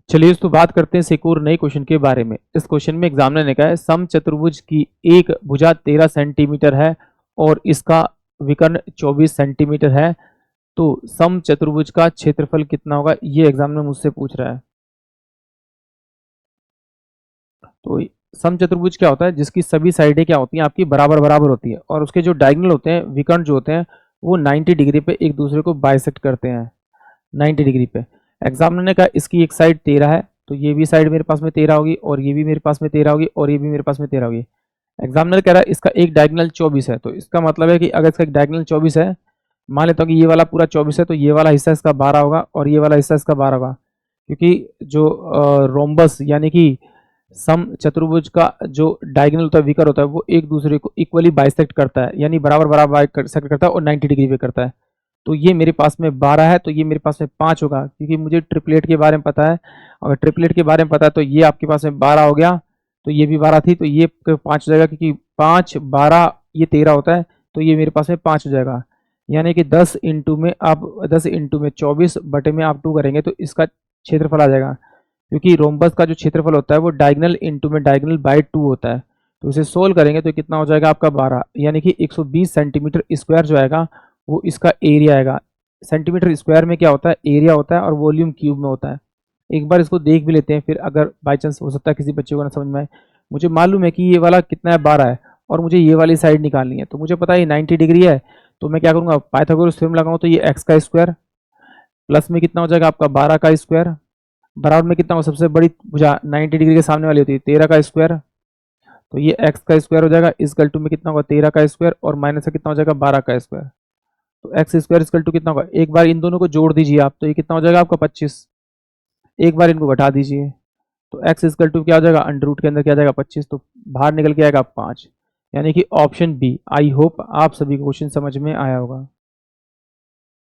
चलिए इसको बात करते हैं एक और नए क्वेश्चन के बारे में। इस क्वेश्चन में एग्जामिनर ने कहा है समचतुर्भुज की एक भुजा 13 सेंटीमीटर है और इसका विकर्ण 24 सेंटीमीटर है, तो समचतुर्भुज का क्षेत्रफल कितना होगा, ये एग्जामिनर मुझसे पूछ रहा है। तो समचतुर्भुज क्या होता है, जिसकी सभी साइडें क्या होती हैं, आपकी बराबर बराबर होती है और उसके जो डायगोनल होते हैं, विकर्ण जो होते हैं, वो 90 डिग्री पे एक दूसरे को बाइसेक्ट करते हैं 90 डिग्री पे। एग्जामिनर ने कहा इसकी एक साइड 13 है, तो ये भी साइड मेरे पास में 13 होगी और ये भी मेरे पास में 13 होगी और ये भी मेरे पास में 13 होगी। एग्जामिनर कह रहा है इसका एक डायगोनल 24 है, तो इसका मतलब है कि अगर इसका एक डायगोनल 24 है, मान लेता हूँ कि ये वाला पूरा 24 है, तो ये वाला हिस्सा इसका 12 होगा और ये वाला हिस्सा इसका 12 होगा, क्योंकि जो रोम्बस यानी कि सम चतुर्भुज का जो डायगोनल होता है, विकर होता है, वो एक दूसरे को इक्वली बाइसेक्ट करता है, यानी बराबर बराबर बाइसेक्ट करता है और 90 डिग्री पे करता है। तो ये मेरे पास में 12 है, तो ये मेरे पास में 5 होगा, क्योंकि मुझे ट्रिपलेट के बारे में पता है। अगर ट्रिपलेट के बारे में पता है तो ये आपके पास में 12 हो गया, तो ये भी 12 थी, तो ये 5 हो जाएगा, क्योंकि 5 12 ये 13 होता है, तो ये मेरे पास में 5 हो जाएगा। यानी कि 10 इंटू में आप 10 इंटू में 24 बटे में आप 2 करेंगे तो इसका क्षेत्रफल आ जाएगा, क्योंकि रोम्बस का जो क्षेत्रफल होता है वो डायगोनल इंटू में डायगोनल बाय 2 होता है। तो इसे सोल्व करेंगे तो कितना हो जाएगा आपका 12, यानी कि 120 सेंटीमीटर स्क्वायर जो आएगा वो इसका एरिया आएगा। सेंटीमीटर स्क्वायर में क्या होता है, एरिया होता है और वॉल्यूम क्यूब में होता है। एक बार इसको देख भी लेते हैं, फिर अगर बाई चांस हो सकता है किसी बच्चे को ना समझ में आए। मुझे मालूम है कि ये वाला कितना है, 12 है, और मुझे ये वाली साइड निकालनी है, तो मुझे पता है ये 90 डिग्री है। तो मैं क्या करूँगा, पाइथागोरस थ्योरम लगाऊँ, तो ये एक्स का स्क्वायर प्लस में कितना हो जाएगा आपका 12 का स्क्वायर, बराबर में कितना हो, सबसे बड़ी भुजा 90 डिग्री के सामने वाली होती है 13 का स्क्वायर, तो ये एक्स का स्क्वायर हो जाएगा, इक्वल टू में कितना होगा 13 का स्क्वायर और माइनस का कितना हो जाएगा 12 का स्क्वायर। तो एक्स स्क्वायर इक्वल टू कितना होगा, एक बार इन दोनों को जोड़ दीजिए आप, तो ये कितना हो जाएगा आपका 25। एक बार इनको घटा दीजिए, तो एक्स इक्वल टू क्या हो जाएगा, अंडर रूट के अंदर क्या आ जाएगा 25, तो बाहर निकल के आएगा 5। यानी कि ऑप्शन बी। आई होप आप सभी को क्वेश्चन समझ में आया होगा।